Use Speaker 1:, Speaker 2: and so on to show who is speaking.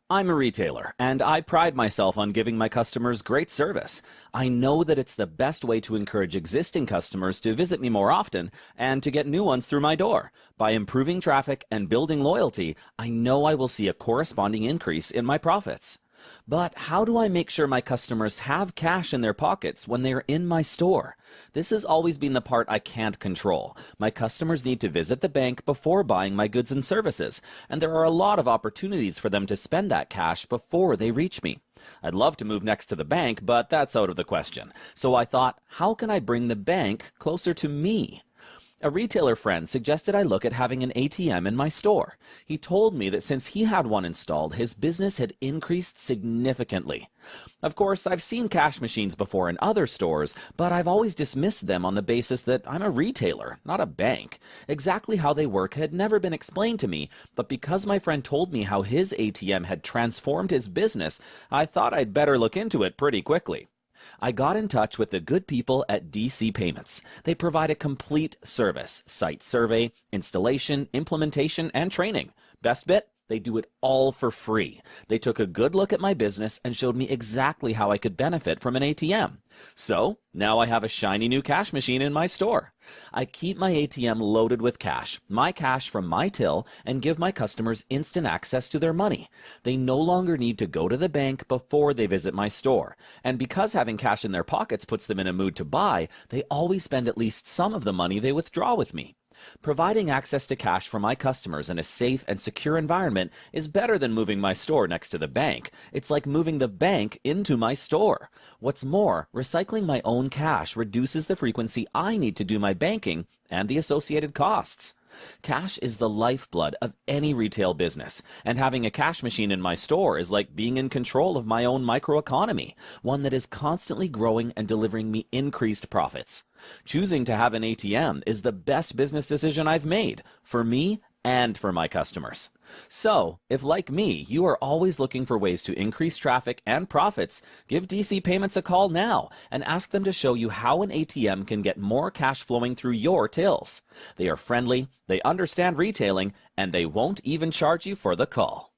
Speaker 1: I'm a retailer, and I pride myself on giving my customers great service. I know that it's the best way to encourage existing customers to visit me more often and to get new ones through my door. By improving traffic and building loyalty, I know I will see a corresponding increase in my profits. But how do I make sure my customers have cash in their pockets when they are in my store? This has always been the part I can't control. My customers need to visit the bank before buying my goods and services, and there are a lot of opportunities for them to spend that cash before they reach me. I'd love to move next to the bank, but that's out of the question. So I thought, how can I bring the bank closer to me? A retailer friend suggested I look at having an ATM in my store. He told me that since he had one installed, his business had increased significantly. Of course, I've seen cash machines before in other stores, but I've always dismissed them on the basis that I'm a retailer, not a bank. Exactly how they work had never been explained to me, but because my friend told me how his ATM had transformed his business, I thought I'd better look into it pretty quickly. I got in touch with the good people at DC Payments. They provide a complete service: site survey, installation, implementation, and training. Best bit? They do it all for free. They took a good look at my business and showed me exactly how I could benefit from an ATM. So, now I have a shiny new cash machine in my store. I keep my ATM loaded with cash, my cash from my till, and give my customers instant access to their money. They no longer need to go to the bank before they visit my store. And because having cash in their pockets puts them in a mood to buy, they always spend at least some of the money they withdraw with me. Providing access to cash for my customers in a safe and secure environment is better than moving my store next to the bank. It's like moving the bank into my store. What's more, recycling my own cash reduces the frequency I need to do my banking and the associated costs. Cash is the lifeblood of any retail business, and having a cash machine in my store is like being in control of my own microeconomy, one that is constantly growing and delivering me increased profits. Choosing to have an ATM is the best business decision I've made, for me and for my customers. So, if like me, you are always looking for ways to increase traffic and profits, give DC Payments a call now and ask them to show you how an ATM can get more cash flowing through your tills. They are friendly, they understand retailing, and they won't even charge you for the call.